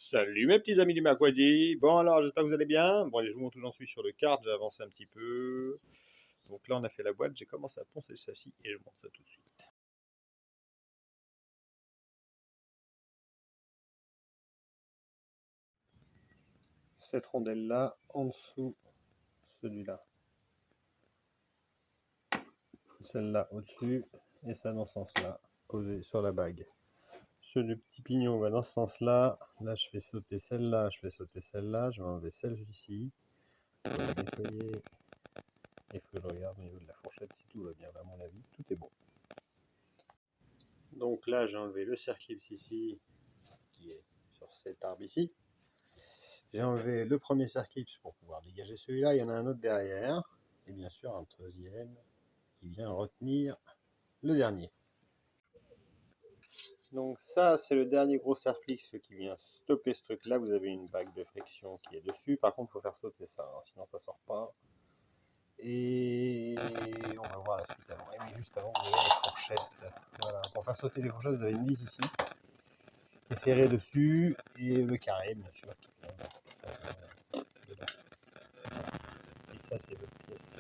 Salut mes petits amis du Mercredi. Bon alors j'espère que vous allez bien. Bon allez je vous montre où j'en suis sur le kart, j'ai avancé un petit peu. Donc là on a fait la boîte, j'ai commencé à poncer le châssis et je vous montre ça tout de suite. Cette rondelle là en dessous, celui-là. Celle-là au-dessus et ça dans ce sens-là, posé sur la bague. Le petit pignon va dans ce sens-là. Là je fais sauter celle-là, je fais sauter celle-là, je vais enlever celle-ci. Je vais la nettoyer. Il faut que je regarde au niveau de la fourchette si tout va bien. À mon avis, tout est bon. Donc là, j'ai enlevé le circlips ici, qui est sur cet arbre ici. J'ai enlevé le premier circlips pour pouvoir dégager celui-là. Il y en a un autre derrière. Et bien sûr, un troisième qui vient retenir le dernier. Donc ça, c'est le dernier gros circlips qui vient stopper ce truc-là. Vous avez une bague de friction qui est dessus. Par contre, il faut faire sauter ça, hein, sinon ça sort pas. Et on va voir la suite avant. Et oui, juste avant, vous avez les fourchettes. Voilà. Pour faire sauter les fourchettes, vous avez une vis ici qui est serrée dessus et le carré, bien sûr, qui vient dedans. Et ça, c'est votre pièce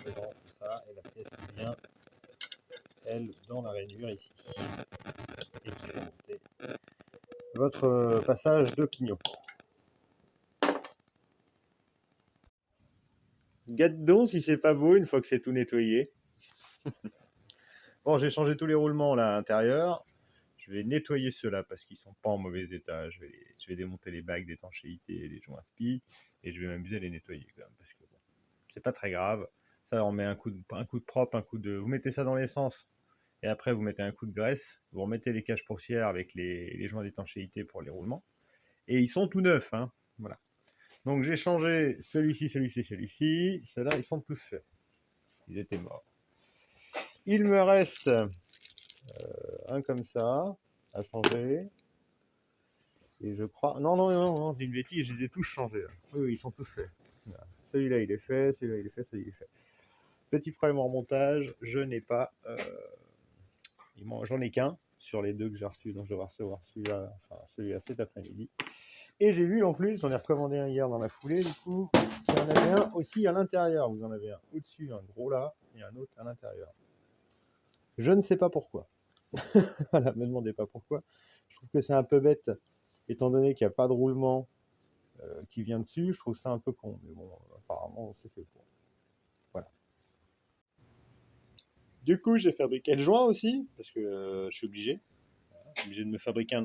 dedans, ça, et la pièce qui vient, elle, dans la rainure ici. Et qui fait monter votre passage de pignon. Gâte donc si c'est pas beau une fois que c'est tout nettoyé. Bon, j'ai changé tous les roulements là à l'intérieur. Je vais nettoyer ceux-là parce qu'ils sont pas en mauvais état. Je vais démonter les bagues d'étanchéité et les joints spi et je vais m'amuser à les nettoyer quand même parce que bon, c'est pas très grave. Ça, on met un coup de propre, un coup de. Vous mettez ça dans l'essence et après vous mettez un coup de graisse. Vous remettez les caches pourcières avec les joints d'étanchéité pour les roulements et ils sont tout neufs, hein. Voilà. Donc j'ai changé celui-ci, celui-ci, celui-ci. Ceux-là, ils sont tous faits. Ils étaient morts. Il me reste un comme ça à changer. Et je crois. Non, non, non, non, c'est une bêtise, je les ai tous changés. Là. Oui, ils sont tous faits. Voilà. Celui-là, il est fait, celui-là, il est fait, celui-là, il est fait. Petit problème en montage, je n'ai pas. J'en ai qu'un sur les deux que j'ai reçus, donc je vais recevoir celui-là, enfin, celui-là cet après-midi. Et j'ai vu en plus, j'en ai recommandé un hier dans la foulée, du coup, il y en avait un aussi à l'intérieur. Vous en avez un au-dessus, un gros là, et un autre à l'intérieur. Je ne sais pas pourquoi. Voilà, me demandez pas pourquoi. Je trouve que c'est un peu bête, étant donné qu'il n'y a pas de roulement qui vient dessus. Je trouve ça un peu con, mais bon, apparemment, c'est fait pour. Voilà. Du coup, j'ai fabriqué le joint aussi, parce que je suis obligé. De me fabriquer un